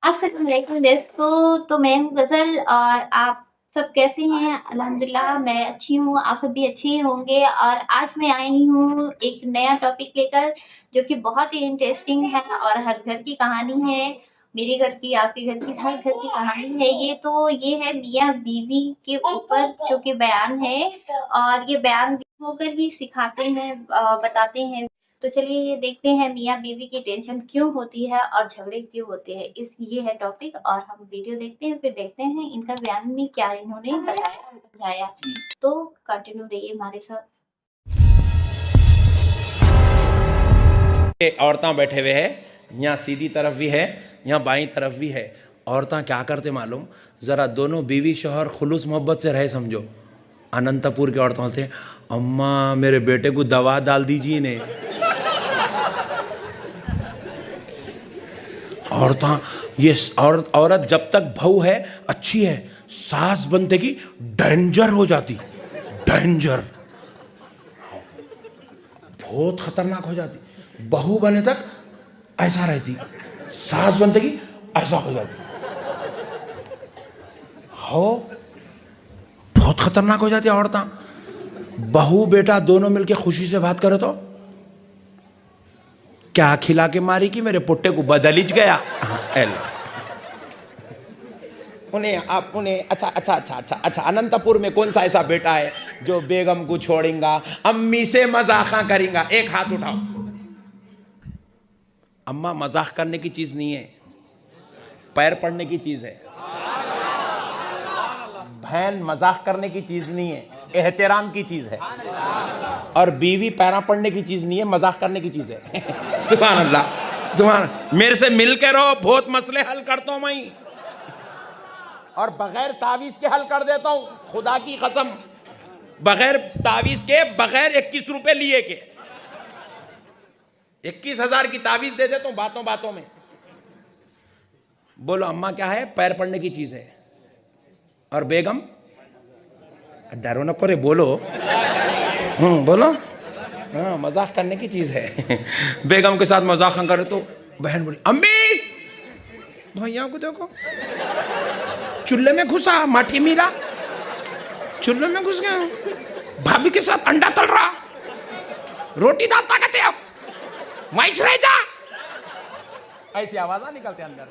अस्सलाम वालेकुम दोस्तों, तो मैं हूँ गज़ल और आप सब कैसे हैं? अल्हम्दुलिल्लाह मैं अच्छी हूँ, आप सब भी अच्छे ही होंगे और आज मैं आई हूँ एक नया टॉपिक लेकर जो कि बहुत ही इंटरेस्टिंग है और हर घर की कहानी है। मेरे घर की, आपके घर की, हर घर की कहानी है ये। तो ये है मियाँ-बीवी के ऊपर जो कि बयान है और ये बयान होकर ही सिखाते हैं बताते हैं। तो चलिए ये देखते हैं मियाँ बीवी की टेंशन क्यों होती है और झगड़े क्यों होते हैं। इस ये है टॉपिक और हम वीडियो देखते हैं फिर देखते हैं इनका बयान में क्या इन्होंने बताया और समझाया। तो कंटिन्यू रहिए हमारे साथ। औरतें बैठे हुए हैं, यहाँ सीधी तरफ भी है, यहाँ बाईं तरफ भी है। औरतें क्या करते मालूम, ज़रा दोनों बीवी शोहर खुलूस मोहब्बत से रहे समझो। अनंतपुर की औरतों से, अम्मा मेरे बेटे को दवा डाल दीजिए ने। औरतें ये औरत जब तक बहू है अच्छी है, सास बनते की डेंजर हो जाती, डेंजर, बहुत खतरनाक हो जाती। बहू बने तक ऐसा रहती, सास बनते की ऐसा हो जाती, हो बहुत खतरनाक हो जाती औरतें। बहू बेटा दोनों मिलके खुशी से बात करे तो क्या खिला के मारी कि मेरे पुट्टे को बदलिज गया। उन्हें अच्छा अनंतपुर में कौन सा ऐसा बेटा है जो बेगम को छोड़ेगा, अम्मी से मजाक करेगा? एक हाथ उठाओ। अम्मा मजाक करने की चीज नहीं है, पैर पड़ने की चीज है। बहन मजाक करने की चीज नहीं है, एहतराम की चीज है। और बीवी पैरा पड़ने की चीज नहीं है, मजाक करने की चीज है। सुभान अल्लाह, सुभान। मेरे से मिल के रहो, बहुत मसले हल करता हूं मैं, और बगैर तावीज के हल कर देता हूं, खुदा की कसम। बगैर तावीज के, बगैर 21 रुपए लिए के 21,000 की तावीज दे देता हूं बातों बातों में। बोलो अम्मा क्या है? पैर पड़ने की चीज है। और बेगम, डरो न करे, बोलो। बोलो। हाँ, मजाक करने की चीज है। बेगम के साथ मजाक करे तो बहन बोली, अम्मी भैया को देखो चूल्हे में घुसा, माठी मीरा चूल्हे में घुस गया, भाभी के साथ अंडा तल रहा, रोटी दाता कहते अब वहीं रह जा। ऐसी आवाज़ निकलते अंदर।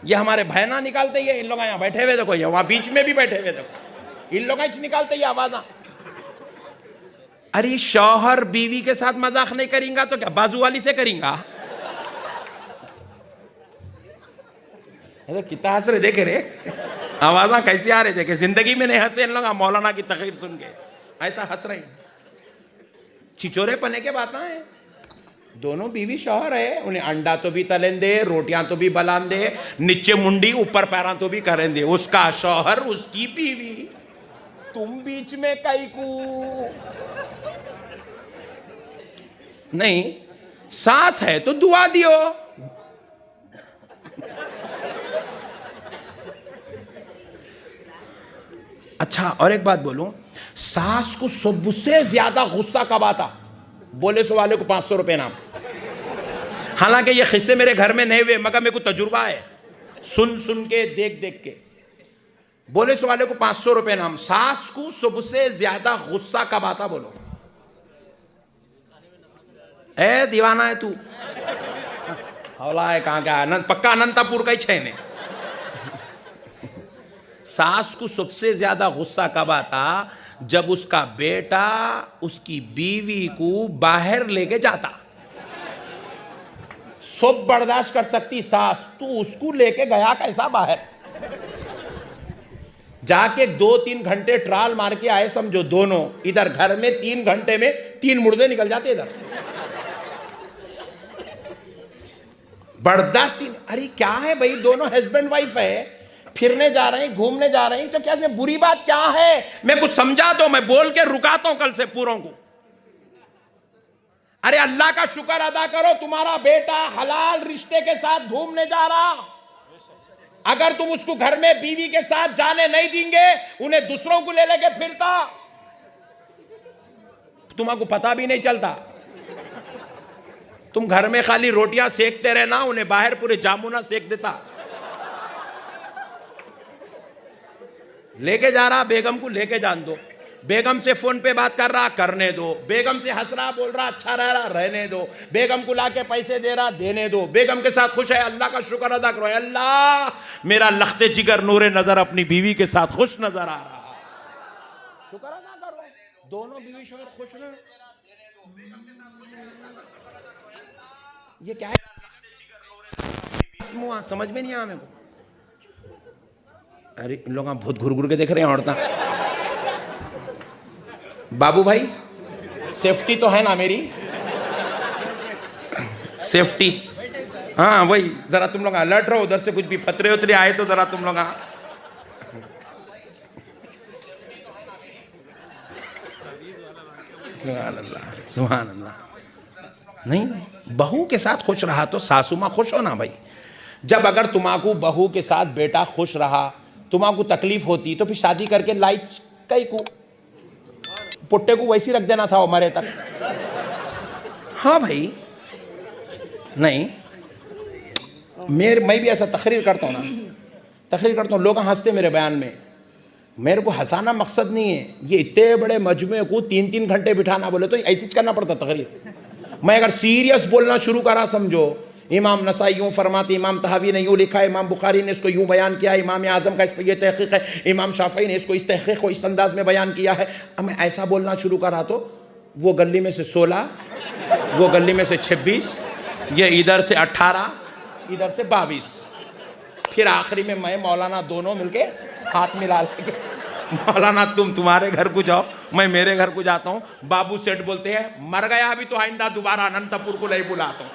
ये हमारे बहना निकालते ही, इन लोग यहाँ बैठे हुए देखो, ये वहां बीच में भी बैठे हुए देखो, इन लोग निकालते ही आवाज़। अरे शौहर बीवी के साथ मजाक नहीं करेंगा तो क्या बाजू वाली से करेंगा? तो कितना हंस रहे, देखे रे आवाज़ा कैसी आ रही, देखे। जिंदगी में नहीं हंसे इन लोग मौलाना की तकरीर सुन के, ऐसा हंस रहे। छिचोरे पने के बात है। दोनों बीवी शौहर है, उन्हें अंडा तो भी तलें दे, रोटियां तो भी बलान दे, नीचे मुंडी ऊपर पैरा तो भी करें दे। उसका शौहर, उसकी बीवी, तुम बीच में कई को नहीं। सास है तो दुआ दियो। अच्छा और एक बात बोलूं, सास को सबसे ज्यादा गुस्सा कब आता? बोले सो वाले को 500 रुपए नाम। हालांकि ये किस्से मेरे घर में नहीं हुए, मगर मेरे को तजुर्बा है, सुन सुन के, देख देख के। बोले सो वाले को 500 रुपए नाम। सास को सबसे ज्यादा गुस्सा कब आता बोलो? ए दीवाना है तू, हौला है कहाँ का? पक्का अनंतपुर का ही छैने। सास को सबसे ज्यादा गुस्सा कब आता? जब उसका बेटा उसकी बीवी को बाहर लेके जाता। सब बर्दाश्त कर सकती सास, तू उसको लेके गया कैसा बाहर? जाके 2-3 घंटे ट्राल मार के आए समझो दोनों। इधर घर में 3 घंटे में 3 मुर्दे निकल जाते इधर। बर्दाश्त ही। अरे क्या है भाई, दोनों हस्बैंड वाइफ है, फिरने जा रहे हैं, घूमने जा रहे हैं, तो क्या इसमें बुरी बात क्या है? मैं कुछ समझा दो, मैं बोल के रुकाता हूं कल से पूरों को। अरे अल्लाह का शुक्र अदा करो, तुम्हारा बेटा हलाल रिश्ते के साथ घूमने जा रहा। अगर तुम उसको घर में बीवी के साथ जाने नहीं देंगे, उन्हें दूसरों को ले लेके फिरता, तुम्हारा पता भी नहीं चलता। तुम घर में खाली रोटियां सेकते रहना, उन्हें बाहर पूरे जामुना सेक देता। लेके जा रहा बेगम को, लेके जान दो। बेगम से फोन पे बात कर रहा, करने दो। बेगम से हंस रहा, बोल रहा, अच्छा रह रहा, रहने दो। बेगम को लाके पैसे दे रहा, देने दो। बेगम के साथ खुश है, अल्लाह का शुक्र अदा करो, अल्लाह मेरा लख्ते जिगर नूरे नजर अपनी बीवी के साथ खुश नजर आ रहा, शुक्र अदा करो। दोनों बीवी शोहर खुश रहे। ये क्या है? समझ में नहीं आया मेरे को। अरे इन लोग बहुत घुर घुर के देख रहे हैं औरता। बाबू भाई सेफ्टी तो है ना मेरी? सेफ्टी, हाँ वही, जरा तुम लोग अलर्ट रहो। उधर से कुछ भी फतरे उतरे आए तो जरा तुम लोग सुभान अल्लाह, सुभान अल्लाह। नहीं, बहू के साथ खुश रहा तो सासू माँ खुश हो ना भाई। जब अगर तुम्हाकू बहू के साथ बेटा खुश रहा, तुम्हाकू तकलीफ होती तो फिर शादी करके लाई कई को पुट्टे को वैसी रख देना था हमारे तक। हाँ भाई, नहीं मैं भी ऐसा तकरीर करता हूँ ना, तकरीर करता हूँ, लोग हंसते मेरे बयान में। मेरे को हंसाना मकसद नहीं है। ये इतने बड़े मजमे को 3-3 घंटे बिठाना बोले तो ऐसी करना पड़ता तकरीर। मैं अगर सीरियस बोलना शुरू करा, समझो इमाम नसाई यूँ फरमाते, इमाम तहावी ने यूँ लिखा है, इमाम बुखारी ने इसको यूँ बयान किया है, इमाम आज़म का इस पर यह तहक़ीक़ है, इमाम शाफ़ई ने इसको इस तहक़ीक़ को इस अंदाज में बयान किया है। अब मैं ऐसा बोलना शुरू करा तो वो गली में से 16, वो गली में से 26, ये इधर से 18, इधर से 22, फिर आखिरी में मैं मौलाना दोनों मिलके हाथ मिला लेंगे। मौलाना तुम तुम्हारे घर को जाओ, मैं मेरे घर को जाता हूँ। बाबू सेठ बोलते हैं मर गया अभी तो आइंदा दोबारा अनंतपुर को नहीं बुलाता हूँ।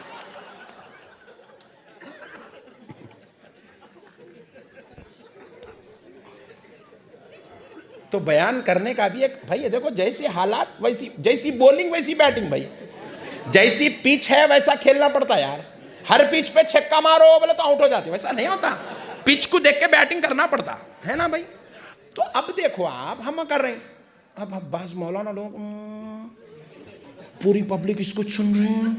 तो बयान करने का भी एक भाई, ये देखो जैसे हालात वैसी, जैसी बॉलिंग वैसी बैटिंग भाई, जैसी पिच है वैसा खेलना पड़ता यार। हर पिच पे छक्का मारो बोले तो आउट हो जाते, वैसा नहीं होता। पिच को देख के बैटिंग करना पड़ता है ना भाई। तो अब देखो आप, हम कर रहे हैं, अब बस मौलाना लोग पूरी पब्लिक इसको सुन रही है,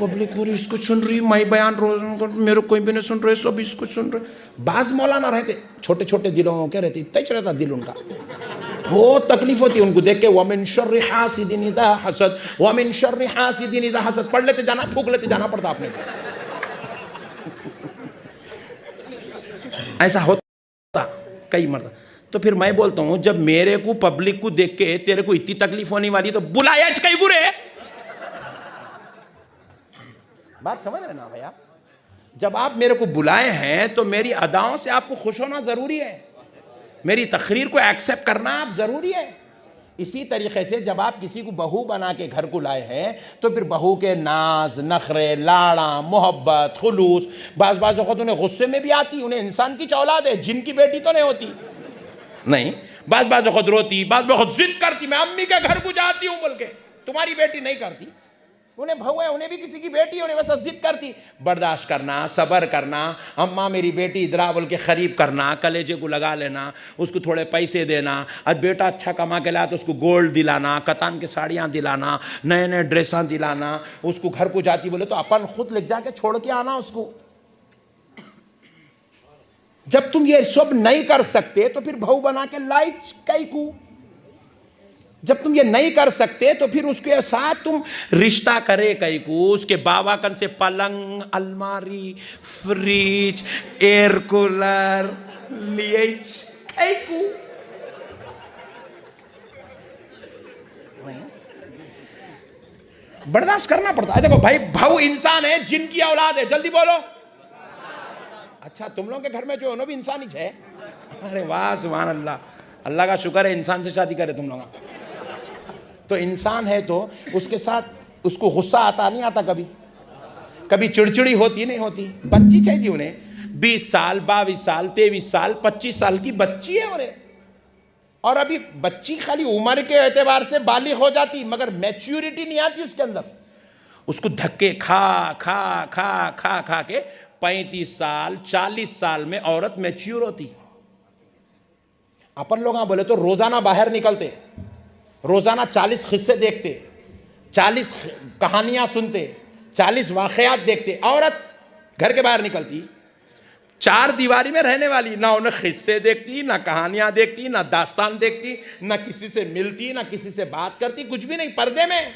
पब्लिक पूरी इसको सुन रही है, मैं बयान रोज मेरे कोई भी नहीं सुन रहे, सब इसको सुन रहे। बाज मौलाना रहते छोटे छोटे दिलों के रहते, इतना ही रहता दिल उनका, वो तकलीफ होती है उनको देख के। वमिन शर्रि हासिदिन इज़ा हसद, वमिन शर्रि हासिदिन इज़ा हसद पढ़ लेते जाना, फूक लेते जाना पड़ता आपने। ऐसा होता कई मरतबा। तो फिर मैं बोलता हूं, जब मेरे को पब्लिक को देख के तेरे को इतनी तकलीफ होने वाली तो बुलाया कई बुरे। बात समझ रहे ना भैया? जब आप मेरे को बुलाए हैं तो मेरी अदाओं से आपको खुश होना जरूरी है, मेरी तकरीर को एक्सेप्ट करना आप जरूरी है। इसी तरीके से जब आप किसी को बहू बना के घर को लाए हैं तो फिर बहू के नाज नखरे, लाड़ा, मोहब्बत, खुलूस, बाज़ वक़्त उन्हें गुस्से में भी आती। उन्हें इंसान की औलाद है, जिन की बेटी तो नहीं होती। नहीं, बाज़ वक़्त रोती, बाज़ वक़्त जिद करती, मैं अम्मी के घर को जाती हूँ बोल के। तुम्हारी बेटी नहीं करती, उन्हें बहू है, उन्हें भी किसी की बेटी, उन्हें वैसा जिद करती। बर्दाश्त करना, सब्र करना, अम्मा मेरी बेटी इधरा बोल के ख़रीब करना, कलेजे को लगा लेना, उसको थोड़े पैसे देना। अब बेटा अच्छा कमा के लाया तो उसको गोल्ड दिलाना, कतान की साड़ियाँ दिलाना, नए नए ड्रेसां दिलाना। उसको घर को जाती बोले तो अपन खुद ले जाके छोड़ के आना उसको। जब तुम ये सब नहीं कर सकते तो फिर बहू बना के लाई कई को। जब तुम ये नहीं कर सकते तो फिर उसके साथ तुम रिश्ता करे कई को। उसके बाबा कन से पलंग, अलमारी, फ्रिज, एयर कूलर लिए कई को। बर्दाश्त करना पड़ता है। देखो भाई, बहू इंसान है, जिनकी औलाद है, जल्दी बोलो। अच्छा, तुम लोगों के घर में जो है भी इंसान ही है। अरे वाह, सुभान अल्लाह, अल्लाह का शुक्र है इंसान से शादी करे तुम लोग। तो इंसान है तो उसके साथ उसको गुस्सा आता नहीं आता, कभी कभी चिड़चिड़ी होती नहीं होती। बच्ची चाहिए उन्हें, 20 साल, 22 साल, 23 साल, 25 साल की बच्ची है उन्हें। और अभी बच्ची खाली उम्र के एतबार से बालिग हो जाती, मगर मैच्योरिटी नहीं आती उसके अंदर। उसको धक्के खा खा खा खा खा के 35 साल 40 साल में औरत मैच्योर होती। अपन लोग बोले तो रोजाना बाहर निकलते, रोजाना 40 किस्से देखते, 40 कहानियां सुनते, 40 वाकयात देखते। औरत घर के बाहर निकलती, 4 दीवारी में रहने वाली, ना उन्हें किस्से देखती, ना कहानियां देखती, ना दास्तान देखती, ना किसी से मिलती, ना किसी से बात करती, कुछ भी नहीं, पर्दे में।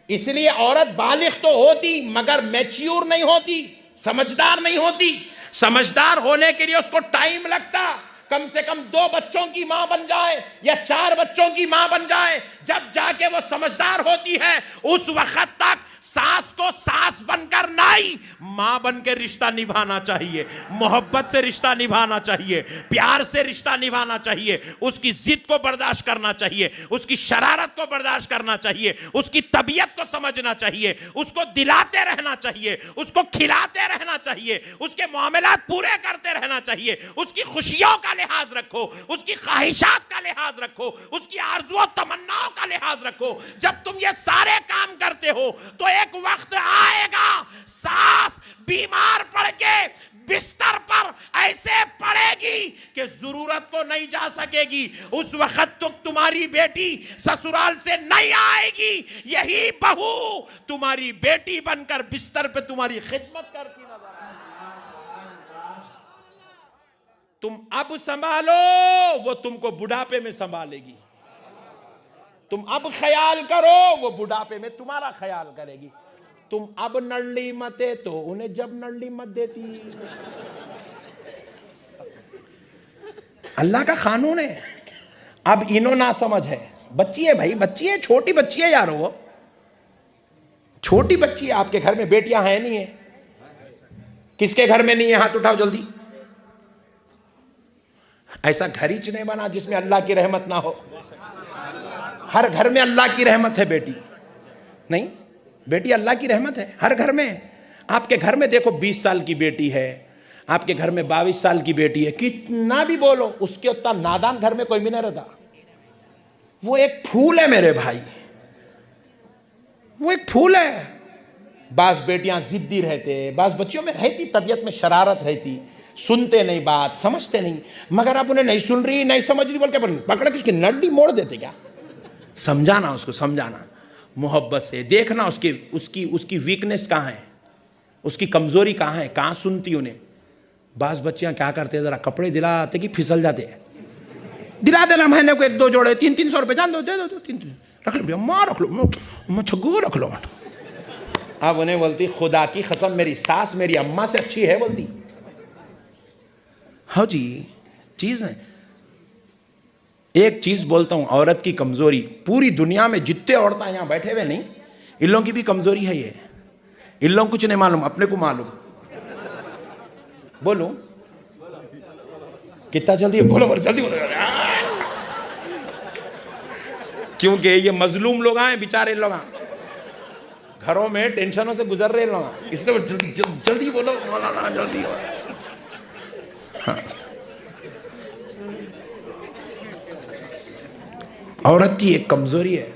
इसलिए औरत बालिग तो होती मगर मैच्योर नहीं होती, समझदार नहीं होती। समझदार होने के लिए उसको टाइम लगता, कम से कम 2 बच्चों की मां बन जाए या 4 बच्चों की मां बन जाए, जब जाके वो समझदार होती है। उस वक्त तक सास को सास बनकर नहीं, मां बन के रिश्ता निभाना चाहिए, मोहब्बत से रिश्ता निभाना चाहिए, प्यार से रिश्ता निभाना चाहिए, उसकी जिद को बर्दाश्त करना चाहिए, उसकी शरारत को बर्दाश्त करना चाहिए, उसकी तबीयत को समझना चाहिए, उसको दिलाते रहना चाहिए, उसको खिलाते रहना चाहिए, उसके मामलात पूरे करते रहना चाहिए, उसकी खुशियों का लिहाज रखो, उसकी ख्वाहिशात का लिहाज रखो, उसकी आरज़ू तमन्नाओं का लिहाज रखो। जब तुम ये सारे काम करते हो तो एक वक्त आएगा सास बीमार पड़ के बिस्तर पर ऐसे पड़ेगी कि जरूरत को नहीं जा सकेगी। उस वक्त तो तुम्हारी बेटी ससुराल से नहीं आएगी, यही बहू तुम्हारी बेटी बनकर बिस्तर पे तुम्हारी खिदमत करती नजर आएगी। तुम अब संभालो, वो तुमको बुढ़ापे में संभालेगी। तुम अब ख्याल करो, वो बुढ़ापे में तुम्हारा ख्याल करेगी। तुम अब नल्ली मते तो उन्हें जब नल्ली मत देती। अल्लाह का कानून है। अब इनो ना समझ है, बच्ची है भाई, बच्ची है, छोटी बच्ची है यार, वो छोटी बच्ची है। आपके घर में बेटियां हैं नहीं है? किसके घर में नहीं है? हाथ उठाओ जल्दी। ऐसा घर ही नहीं बना जिसमें अल्लाह की रहमत ना हो। हर घर में अल्लाह की रहमत है बेटी, नहीं बेटी अल्लाह की रहमत है हर घर में। आपके घर में देखो 20 साल की बेटी है, आपके घर में 22 साल की बेटी है, कितना भी बोलो उसके उतना नादान घर में कोई भी नहीं रहता। वो एक फूल है मेरे भाई, वो एक फूल है। बास बेटियां जिद्दी रहते, बास बच्चियों में रहती तबीयत में शरारत रहती, सुनते नहीं बात, समझते नहीं। मगर अब उन्हें नहीं सुन रही नहीं समझ रही बोल के पकड़ के उसकी नड्डी मोड़ देते। क्या समझाना, उसको समझाना मोहब्बत से, देखना उसकी उसकी उसकी वीकनेस कहाँ है, उसकी कमजोरी कहाँ है, कहाँ सुनती उन्हें। बास बच्चियां क्या करते हैं, जरा कपड़े दिलाते कि फिसल जाते हैं। दिला देना महीने को 1-2 जोड़े, 300-300 रुपये जान दो, दे दो, 3 रख लो, माँ रख लो, छग्गू रख लो। अब उन्हें बोलती खुदा की कसम मेरी सास मेरी अम्मा से अच्छी है बोलती। हाँ जी, चीज है। एक चीज बोलता हूं, औरत की कमजोरी पूरी दुनिया में जितने औरतें यहां बैठे हुए नहीं, इन लोगों की भी कमजोरी है ये। इन लोगों को कुछ नहीं मालूम, अपने को मालूम। बोलो कितना जल्दी बोलो, बोलो जल्दी बोलो। क्योंकि ये मजलूम लोग आए बेचारे, लोग घरों में टेंशनों से गुजर रहे लोग, इसलिए जल्दी जल्दी बोलो, मौलाना जल्दी बोलो। हाँ। औरत की एक कमजोरी है,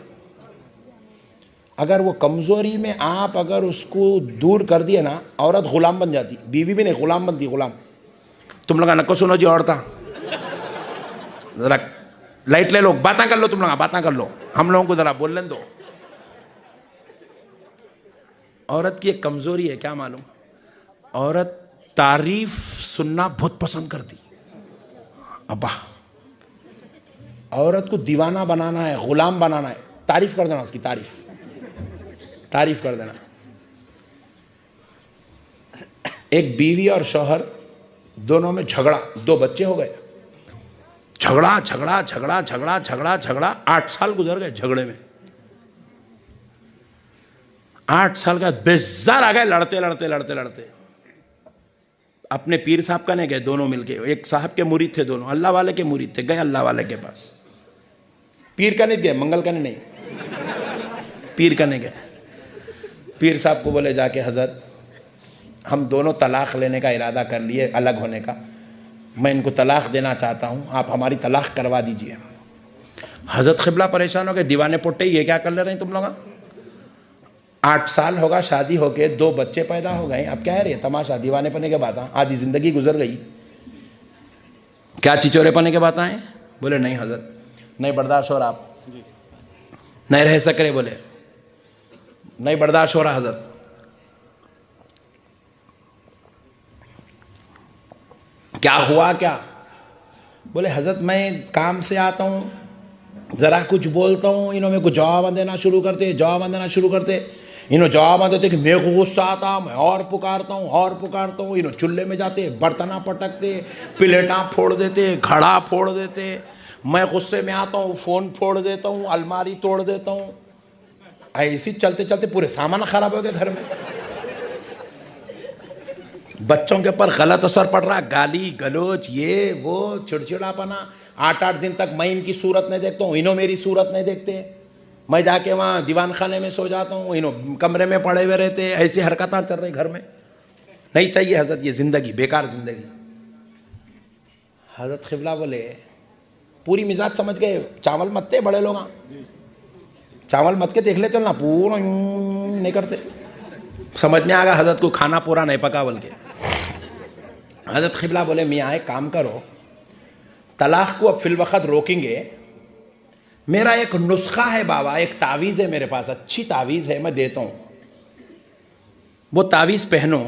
अगर वो कमजोरी में आप अगर उसको दूर कर दिए ना, औरत गुलाम बन जाती। बीवी भी नहीं, गुलाम बनती, गुलाम। तुम लोग नको सुनो जी, औरता जरा लाइट ले लो, बातें कर लो, तुम लोग बातें कर लो, हम लोगों को जरा बोलने दो। औरत की एक कमजोरी है, क्या मालूम? औरत तारीफ सुनना बहुत पसंद करती। अब्बा औरत को दीवाना बनाना है, गुलाम बनाना है, तारीफ कर देना, उसकी तारीफ कर देना। एक बीवी और शौहर दोनों में झगड़ा, 2 बच्चे हो गए। झगड़ा झगड़ा झगड़ा झगड़ा झगड़ा झगड़ा 8 साल गुजर गए झगड़े में। 8 साल का बेजार आ गए, लड़ते लड़ते लड़ते लड़ते। अपने पीर साहब का नहीं गए, दोनों मिलके, एक साहब के मुरीद थे दोनों, अल्लाह वाले के मुरीद थे, गए अल्लाह वाले के पास। पीर का नहीं गए, मंगल का नहीं, पीर का नहीं गए। पीर साहब को बोले जाके, हजरत हम दोनों तलाक लेने का इरादा कर लिए, अलग होने का, मैं इनको तलाक देना चाहता हूँ, आप हमारी तलाक करवा दीजिए। हजरत क़िबला परेशान हो गए, दीवाने पुट्टे ये क्या कर ले रहे हैं तुम लोग? 8 साल होगा शादी होके, 2 बच्चे पैदा हो गए, अब क्या है रे तमाशा, दीवाने पने के बात, आधी जिंदगी गुजर गई, क्या चिचोरे पने के बात आए? बोले नहीं हजरत, नहीं बर्दाश्त हो रहा, आप नहीं रह सक रहे, बोले नहीं बर्दाश्त हो रहा हजरत, क्या हुआ क्या? बोले हजरत मैं काम से आता हूँ, ज़रा कुछ बोलता हूँ, इन्हों मेरे को जवाब देना शुरू करते, इन्हों जवाब देते कि मेरे को गुस्सा आता, मैं और पुकारता हूँ, इन्हों चूल्हे में जाते, बर्तना पटकते, प्लेटा फोड़ देते, घड़ा फोड़ देते, मैं गुस्से में आता हूँ, फ़ोन फोड़ देता हूँ, अलमारी तोड़ देता हूँ। ऐसे चलते चलते पूरे सामान खराब हो गए घर में। बच्चों के ऊपर गलत असर पड़ रहा है, गाली गलोच, ये वो चिड़चिड़ापना। 8-8 दिन तक मैं इनकी सूरत नहीं देखता हूँ, इन्हों मेरी सूरत नहीं देखते। मैं जाके वहाँ दीवान खाने में सो जाता हूँ, इन्हों कमरे में पड़े हुए रहते। ऐसी हरकतें चल रही घर में। नहीं चाहिए हजरत ये ज़िंदगी, बेकार ज़िंदगी। हजरत क़िबला बोले पूरी मिजाज समझ गए, चावल मत थे बड़े लोग, चावल मत के देख लेते ना, पूरा नहीं करते। समझ में आ गया हजरत को खाना पूरा नहीं पका बोल के। हजरत क़िबला बोले मियाँ एक काम करो, तलाक को अब फिल वक्त रोकेंगे। मेरा एक नुस्खा है बाबा, एक तावीज़ है मेरे पास, अच्छी तावीज़ है, मैं देता हूँ। वो तावीज़ पहनो,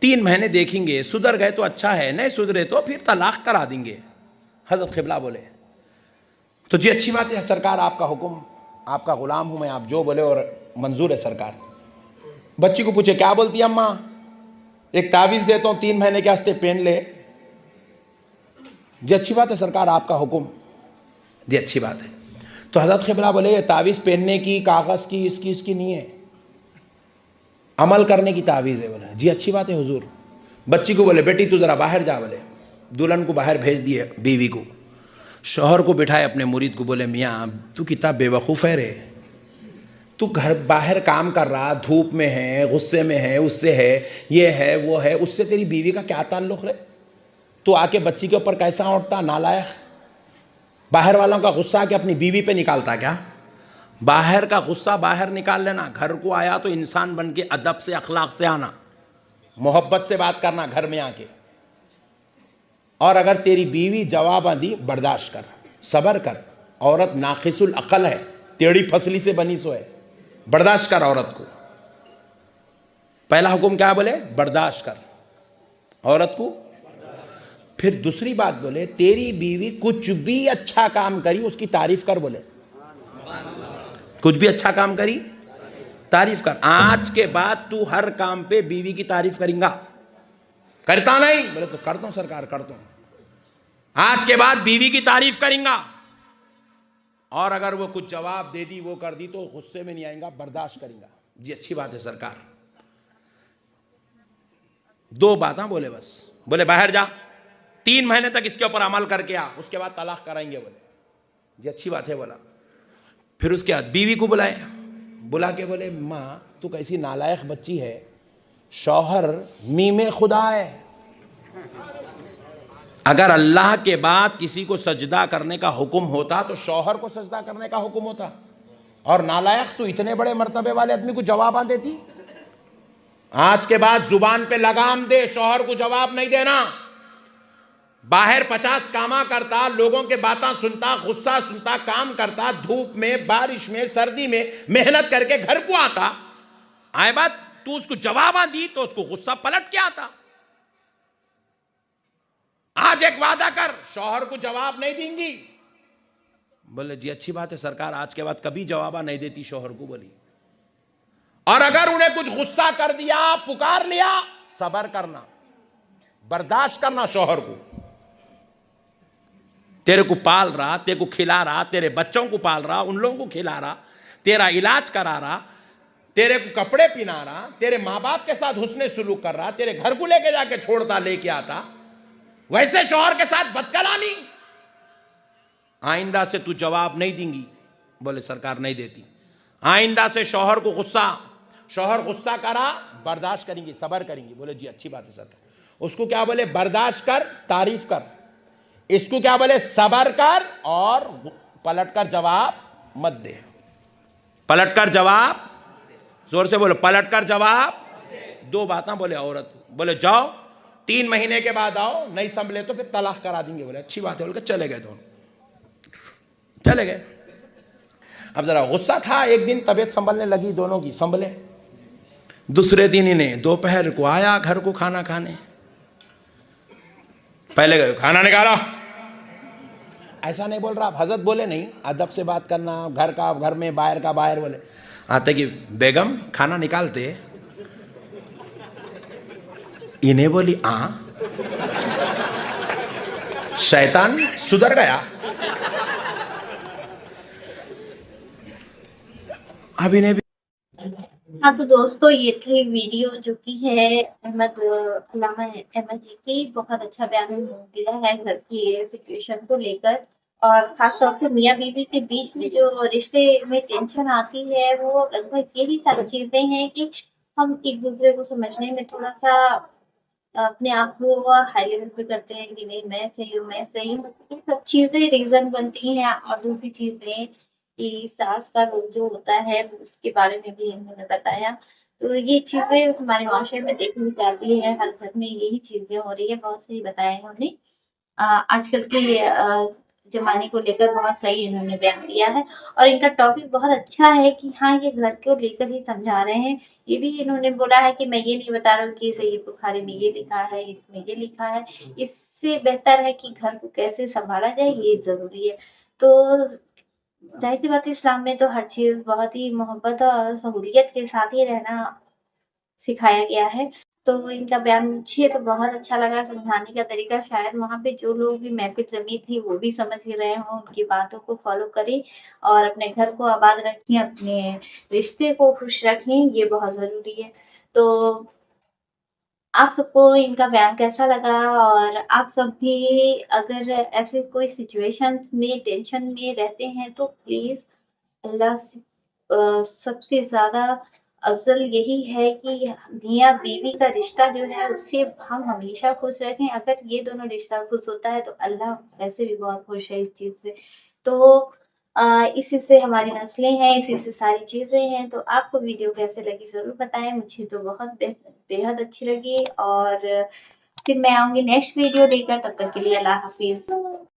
3 महीने देखेंगे, सुधर गए तो अच्छा है, नहीं सुधरे तो फिर तलाक करा देंगे। हजरत क़िबला बोले तो जी अच्छी बात है सरकार, आपका हुक्म, आपका ग़ुलाम हूँ मैं, आप जो बोले और मंजूर है सरकार। बच्ची को पूछे क्या बोलती है अम्मा? एक तावीज़ देता हूँ, 3 महीने के वास्ते पहन ले। जी अच्छी बात है सरकार, आपका हुक्म। जी अच्छी बात है। तो हज़रत क़िबला बोले ये तावीज़ पहनने की, कागज़ की, इसकी नहीं है, अमल करने की तावीज़ है। बोले जी अच्छी बात है हुजूर। बच्ची को बोले बेटी तू ज़रा बाहर जा। बोले दुल्हन को बाहर भेज दिए, बीवी को, शौहर को बिठाए अपने मुरीद को, बोले मियाँ तू कितना बेवकूफ़ है रे, तू घर बाहर काम कर रहा, धूप में है, गुस्से में है, उससे है, ये है वो है, उससे तेरी बीवी का क्या ताल्लुक़ रे? तू आके बच्ची के ऊपर कैसा उठता, नालायक। बाहर वालों का गुस्सा आके अपनी बीवी पे निकालता क्या? बाहर का गुस्सा बाहर निकाल लेना, घर को आया तो इंसान बन के अदब से, अखलाक से आना, मोहब्बत से बात करना घर में आके। और अगर तेरी बीवी जवाब दी, बर्दाश्त कर, सब्र कर। औरत नाकिसुल अकल है, टेढ़ी फसली से बनी सो है, बर्दाश्त कर औरत को। पहला हुक्म क्या बोले? बर्दाश्त कर औरत को। फिर दूसरी बात बोले तेरी बीवी कुछ भी अच्छा काम करी उसकी तारीफ कर। बोले कुछ भी अच्छा काम करी तारीफ कर। आज के बाद तू हर काम पे बीवी की तारीफ करेंगा, करता नहीं? बोले तो करता हूं सरकार, करता हूं। आज के बाद बीवी की तारीफ करेंगा, और अगर वो कुछ जवाब दे दी, वो कर दी, तो गुस्से में नहीं आएगा, बर्दाश्त करेंगा। जी अच्छी बात है सरकार। 2 बातें बोले बस। बोले बाहर जा, 3 महीने तक इसके ऊपर अमल करके आ, उसके बाद तलाक कराएंगे। बोले जी अच्छी बात है बोला। फिर उसके बाद बीवी को बुलाए, बुला के बोले माँ तू कैसी नालायक बच्ची है, शौहर मीमे खुदा है। अगर अल्लाह के बाद किसी को सजदा करने का हुक्म होता तो शौहर को सजदा करने का हुक्म होता, और नालायक तू इतने बड़े मर्तबे वाले आदमी को जवाब देती। आज के बाद जुबान पे लगाम दे, शौहर को जवाब नहीं देना। बाहर 50 कामा करता, लोगों के बातें सुनता, गुस्सा सुनता, काम करता, धूप में, बारिश में, सर्दी में मेहनत करके घर को आता, आए बात तू उसको जवाब दी तो उसको गुस्सा पलट के आता। आज एक वादा कर, शौहर को जवाब नहीं देंगी। बोले जी अच्छी बात है सरकार, आज के बाद कभी जवाब नहीं देती शौहर को। बोली और अगर उन्हें कुछ गुस्सा कर दिया, पुकार लिया, सब्र करना, बर्दाश्त करना। शौहर को तेरे को पाल रहा, तेरे को खिला रहा, तेरे बच्चों को पाल रहा, उन लोगों को खिला रहा, तेरा इलाज करा रहा, तेरे को कपड़े पहना रहा, तेरे माँ बाप के साथ हुस्ने सुलूक कर रहा, तेरे घर को लेके जाके छोड़ता, लेके आता, वैसे शौहर के साथ बदकलामी। आइंदा से तू जवाब नहीं देंगी। बोले सरकार नहीं देती। आइंदा से शौहर को शौहर गुस्सा करा, बर्दाश्त करेंगी, सब्र करेंगी। बोले जी अच्छी बात है सरकार। उसको क्या बोले? बर्दाश्त कर, तारीफ कर। इसको क्या बोले? सब्र कर, और पलट कर जवाब मत दे। पलट कर जवाब, जोर से बोलो, पलट कर जवाब। 2 बातें बोले औरत। बोले जाओ 3 महीने के बाद आओ, नहीं संभले तो फिर तलाक करा देंगे। बोले अच्छी बात है, बोलकर चले गए दोनों, चले गए। अब जरा गुस्सा था, एक दिन तबीयत संभलने लगी दोनों की, संभले। दूसरे दिन इन्हें दोपहर को आया घर को खाना खाने। पहले खाना निकालो, ऐसा नहीं बोल रहा आप, हजरत बोले नहीं, अदब से बात करना, घर का घर में, बाहर का बाहर बोले। आते कि बेगम खाना निकालते, इन्हें बोली शैतान सुधर गया। अब इन्हें भी हाँ तो दोस्तों, ये थी वीडियो जो कि है अल्लामा अहमद जी की। बहुत अच्छा बयान उन्होंने दिया है घर की सिचुएशन को लेकर, और खास तौर से मियाँ बीवी के बीच में जो रिश्ते में टेंशन आती है, वो लगभग यही सारी चीजें हैं कि हम एक दूसरे को समझने में थोड़ा सा अपने आप को हाई लेवल पे करते हैं कि नहीं मैं सही हूँ, मैं सही हूँ। ये सब चीजें रीजन बनती हैं। और दूसरी चीजें कि सास का रोल जो होता है उसके बारे में भी इन्होंने बताया। तो ये चीजें हमारे माशरे में देखने को आती है, हर घर में यही चीजें हो रही है। बहुत सही बताया इन्होंने। आजकल के जमाने को लेकर बहुत सही इन्होंने बयान दिया है। और इनका टॉपिक बहुत अच्छा है कि हाँ, ये घर को लेकर ही समझा रहे हैं। ये भी इन्होंने बोला है कि मैं ये नहीं बता रहा हूँ कि सहीह बुखारी में ये लिखा है, इसमें ये लिखा है। इससे बेहतर है कि घर को कैसे संभाला जाए, ये ज़रूरी है। तो ज़ाहिर-सी बात है, इस्लाम में तो हर चीज़ बहुत ही मोहब्बत और सहूलियत के साथ ही रहना सिखाया गया है। तो इनका बयान मुझे तो बहुत अच्छा लगा, समझाने का तरीका शायद वहाँ पे जो लोग भी महफ़िल जमी थी वो भी समझ ही रहे हों, उनकी बातों को फ़ॉलो करें और अपने घर को आबाद रखें, अपने रिश्ते को खुश रखें, ये बहुत ज़रूरी है। तो आप सबको इनका बयान कैसा लगा? और आप सब भी अगर ऐसे कोई सिचुएशंस में टेंशन में रहते हैं तो प्लीज़ अल्लाह से सबसे ज़्यादा अफ़ज़ल यही है कि मियाँ-बीवी का रिश्ता जो है उससे हम हमेशा खुश रहें। अगर ये दोनों रिश्ता खुश होता है तो अल्लाह वैसे भी बहुत खुश है इस चीज़ से। तो इसी से हमारी नस्लें हैं, इसी से सारी चीज़ें हैं। तो आपको वीडियो कैसे लगी ज़रूर बताएँ। मुझे तो बहुत बेहद अच्छी लगी। और फिर मैं आऊँगी नेक्स्ट वीडियो लेकर, तब तक के लिए अल्लाह हाफ़िज़।